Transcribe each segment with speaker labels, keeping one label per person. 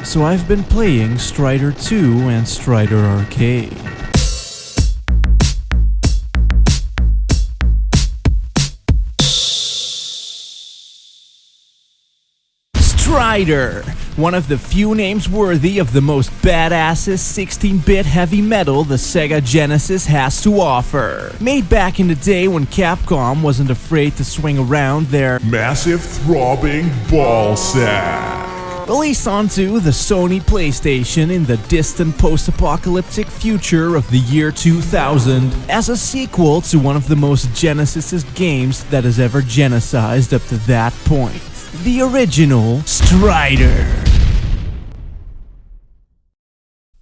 Speaker 1: so I've been playing Strider 2 and Strider Arcade. Strider! One of the few names worthy of the most badass 16-bit heavy metal the Sega Genesis has to offer. Made back in the day when Capcom wasn't afraid to swing around their
Speaker 2: massive throbbing ballsack.
Speaker 1: Released onto the Sony PlayStation in the distant post-apocalyptic future of the year 2000 as a sequel to one of the most Genesis' games that has ever genocided up to that point. The original Strider.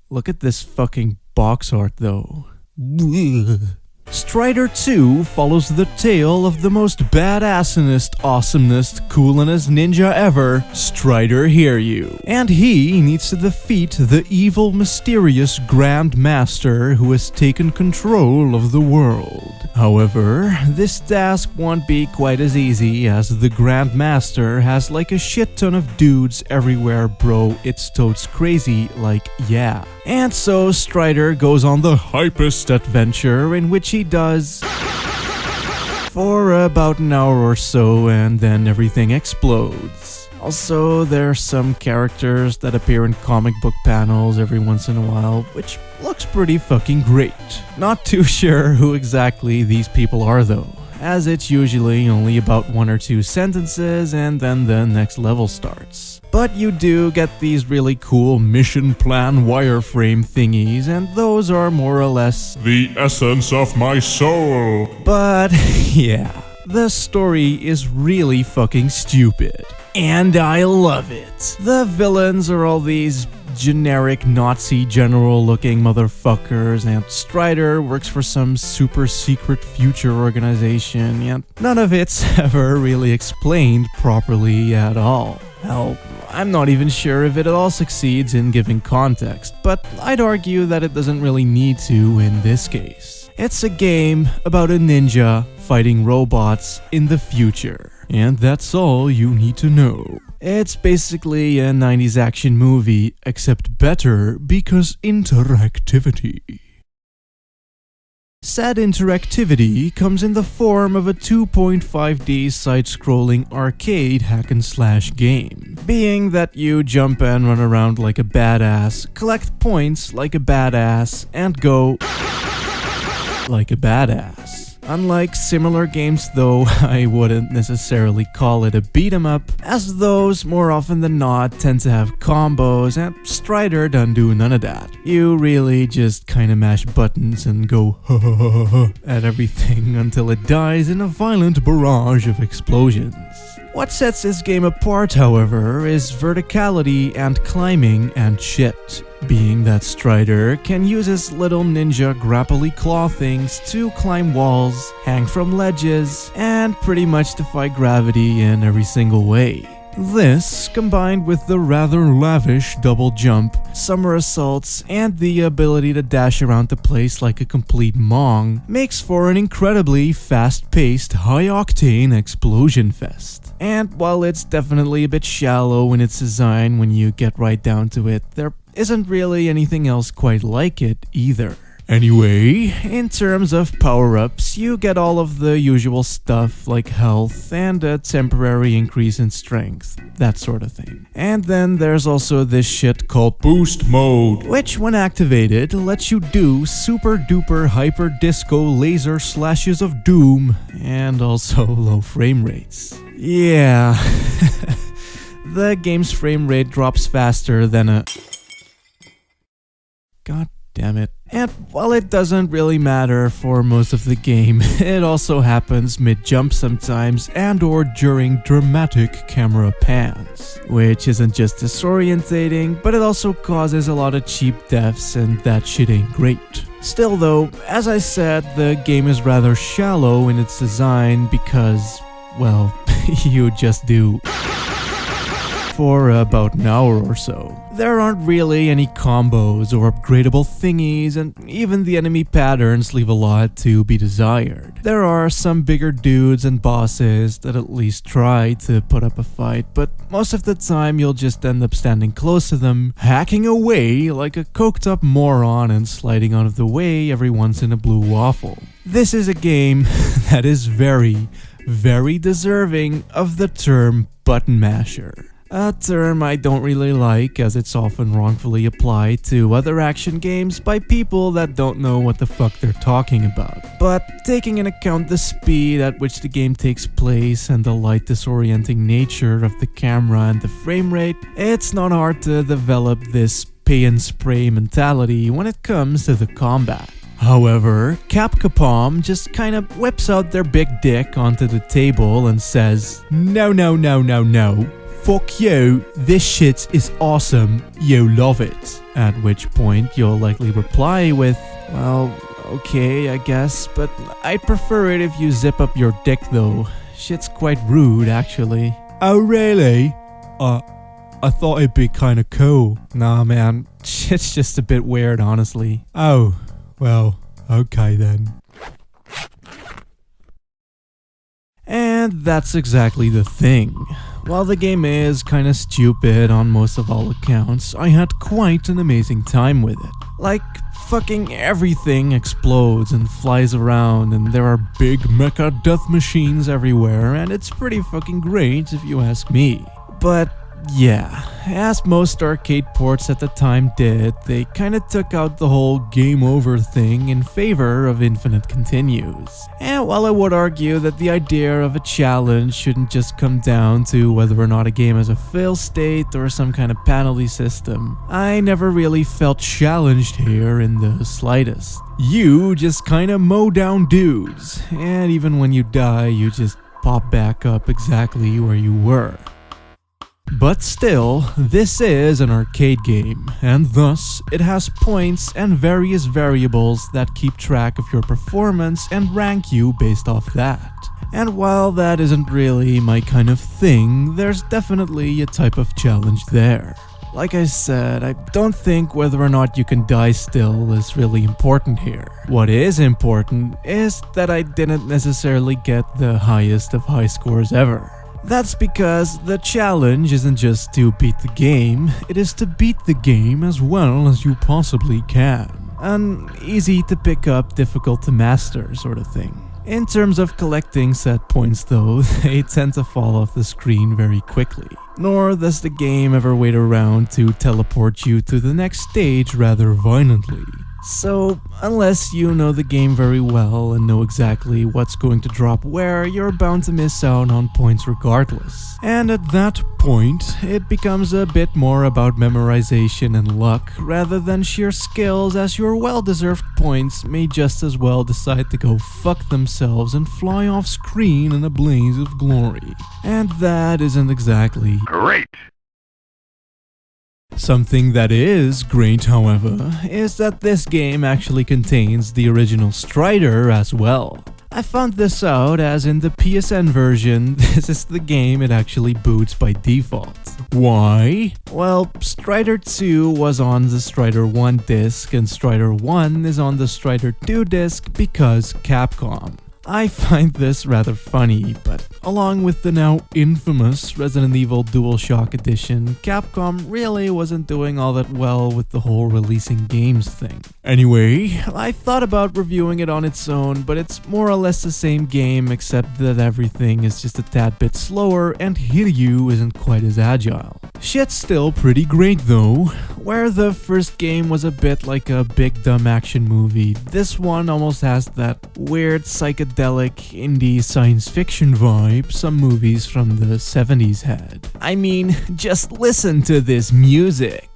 Speaker 1: Look at this fucking box art though. Strider 2 follows the tale of the most badassinest, awesomest, coolest ninja ever, Strider Hiryu. And he needs to defeat the evil, mysterious Grand Master who has taken control of the world. However, this task won't be quite as easy as the Grand Master has like a shit ton of dudes everywhere, bro. It's totes crazy, like yeah. And so Strider goes on the hypest adventure in which he does for about an hour or so, and then everything explodes. Also, there are some characters that appear in comic book panels every once in a while, which looks pretty fucking great. Not too sure who exactly these people are though, as it's usually only about 1 or 2 sentences and then the next level starts. But you do get these really cool mission plan wireframe thingies, and those are more or less
Speaker 2: the essence of my soul.
Speaker 1: But yeah, the story is really fucking stupid. And I love it. The villains are all these generic Nazi general looking motherfuckers, and Strider works for some super secret future organization, and none of it's ever really explained properly at all. Hell, I'm not even sure if it at all succeeds in giving context, but I'd argue that it doesn't really need to in this case. It's a game about a ninja fighting robots in the future. And that's all you need to know. It's basically a 90s action movie, except better because interactivity. Said interactivity comes in the form of a 2.5D side-scrolling arcade hack-and-slash game. Being that you jump and run around like a badass, collect points like a badass, and go like a badass. Unlike similar games though, I wouldn't necessarily call it a beat-em-up, as those more often than not tend to have combos, and Strider doesn't do none of that. You really just kinda mash buttons and go at everything until it dies in a violent barrage of explosions. What sets this game apart, however, is verticality and climbing and shit. Being that Strider can use his little ninja grapply claw things to climb walls, hang from ledges, and pretty much defy gravity in every single way. This, combined with the rather lavish double jump, somersaults, and the ability to dash around the place like a complete mong, makes for an incredibly fast-paced, high-octane explosion fest. And while it's definitely a bit shallow in its design when you get right down to it, there isn't really anything else quite like it either. Anyway, in terms of power-ups, you get all of the usual stuff like health and a temporary increase in strength, that sort of thing. And then there's also this shit called
Speaker 2: Boost Mode,
Speaker 1: which when activated lets you do super duper hyper disco laser slashes of doom and also low frame rates. Yeah, the game's frame rate drops faster than a... God damn it. And while it doesn't really matter for most of the game, it also happens mid-jump sometimes and or during dramatic camera pans, which isn't just disorientating, but it also causes a lot of cheap deaths, and that shit ain't great. Still though, as I said, the game is rather shallow in its design because, well, you just do for about an hour or so. There aren't really any combos or upgradable thingies, and even the enemy patterns leave a lot to be desired. There are some bigger dudes and bosses that at least try to put up a fight, but most of the time you'll just end up standing close to them, hacking away like a coked up moron and sliding out of the way every once in a blue waffle. This is a game that is very deserving of the term button masher. A term I don't really like, as it's often wrongfully applied to other action games by people that don't know what the fuck they're talking about. But taking into account the speed at which the game takes place and the light disorienting nature of the camera and the frame rate, it's not hard to develop this pay and spray mentality when it comes to the combat. However, Capcom just kinda whips out their big dick onto the table and says, no. Fuck you, this shit is awesome, you love it. At which point you'll likely reply with, well, okay, I guess, but I'd prefer it if you zip up your dick though. Shit's quite rude, actually. Oh really? I thought it'd be kinda cool. Nah man, shit's just a bit weird honestly. Oh, well, okay then. And that's exactly the thing. While the game is kinda stupid on most of all accounts, I had quite an amazing time with it. Like, fucking everything explodes and flies around, and there are big mecha death machines everywhere, and it's pretty fucking great if you ask me. But yeah, as most arcade ports at the time did, they kinda took out the whole game over thing in favor of infinite continues. And while I would argue that the idea of a challenge shouldn't just come down to whether or not a game has a fail state or some kind of penalty system, I never really felt challenged here in the slightest. You just kinda mow down dudes, and even when you die, you just pop back up exactly where you were. But still, this is an arcade game, and thus, it has points and various variables that keep track of your performance and rank you based off that. And while that isn't really my kind of thing, there's definitely a type of challenge there. Like I said, I don't think whether or not you can die still is really important here. What is important is that I didn't necessarily get the highest of high scores ever. That's because the challenge isn't just to beat the game, it is to beat the game as well as you possibly can. An easy to pick up, difficult to master sort of thing. In terms of collecting set points though, they tend to fall off the screen very quickly. Nor does the game ever wait around to teleport you to the next stage rather violently. So, unless you know the game very well and know exactly what's going to drop where, you're bound to miss out on points regardless. And at that point, it becomes a bit more about memorization and luck rather than sheer skills, as your well-deserved points may just as well decide to go fuck themselves and fly off screen in a blaze of glory. And that isn't exactly
Speaker 3: Great!
Speaker 1: Something that is great, however, is that this game actually contains the original Strider as well. I found this out as in the PSN version, this is the game it actually boots by default. Why? Well, Strider 2 was on the Strider 1 disc and Strider 1 is on the Strider 2 disc because Capcom. I find this rather funny, but along with the now infamous Resident Evil DualShock Edition, Capcom really wasn't doing all that well with the whole releasing games thing. Anyway, I thought about reviewing it on its own, but it's more or less the same game except that everything is just a tad bit slower and Hiryu isn't quite as agile. Shit's still pretty great though. Where the first game was a bit like a big dumb action movie, this one almost has that weird psychedelic indie science fiction vibe some movies from the 70s had. I mean, just listen to this music.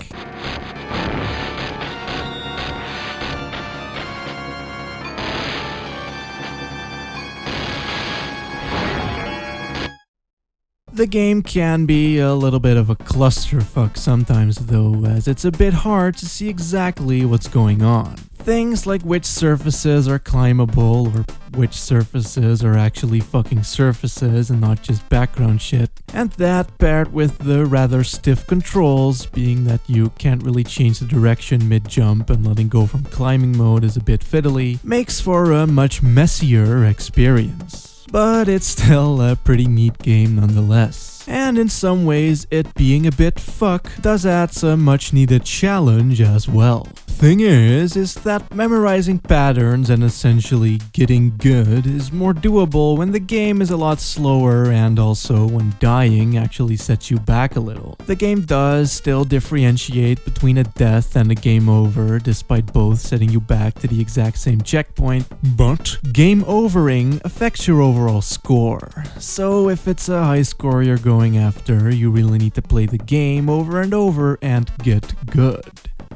Speaker 1: The game can be a little bit of a clusterfuck sometimes though, as it's a bit hard to see exactly what's going on. Things like which surfaces are climbable or which surfaces are actually fucking surfaces and not just background shit. And that paired with the rather stiff controls, being that you can't really change the direction mid-jump and letting go from climbing mode is a bit fiddly, makes for a much messier experience. But it's still a pretty neat game nonetheless. And in some ways, it being a bit fuck does add some much needed challenge as well. Thing is that memorizing patterns and essentially getting good is more doable when the game is a lot slower and also when dying actually sets you back a little. The game does still differentiate between a death and a game over, despite both setting you back to the exact same checkpoint, but game overing affects your overall score. So if it's a high score you're going after, you really need to play the game over and over and get good.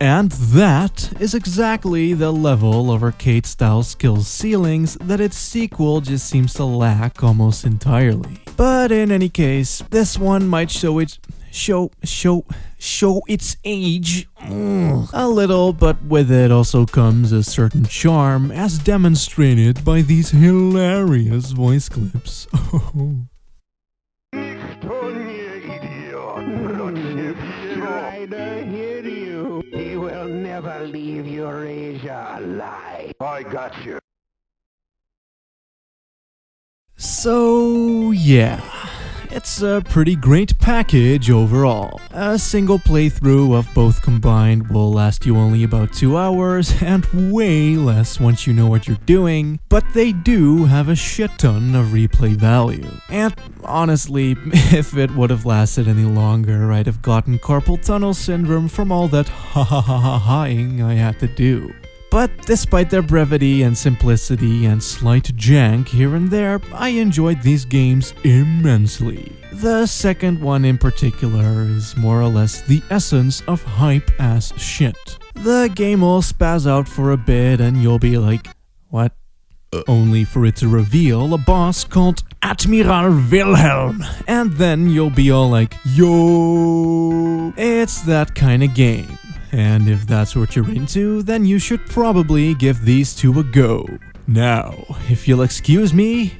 Speaker 1: And that is exactly the level of arcade-style skills ceilings that its sequel just seems to lack almost entirely. But in any case, this one might show its age a little, but with it also comes a certain charm, as demonstrated by these hilarious voice clips.
Speaker 3: He will never leave Eurasia alive. I got you.
Speaker 1: So, yeah. It's a pretty great package overall. A single playthrough of both combined will last you only about 2 hours and way less once you know what you're doing, but they do have a shit ton of replay value. And honestly, if it would have lasted any longer, I'd have gotten carpal tunnel syndrome from all that ha-ha-ha-ha-ing I had to do. But despite their brevity and simplicity and slight jank here and there, I enjoyed these games immensely. The second one in particular is more or less the essence of hype-ass shit. The game will spaz out for a bit and you'll be like, what? Only for it to reveal a boss called Admiral Wilhelm, and then you'll be all like, yo! It's that kind of game. And if that's what you're into, then you should probably give these two a go. Now, if you'll excuse me,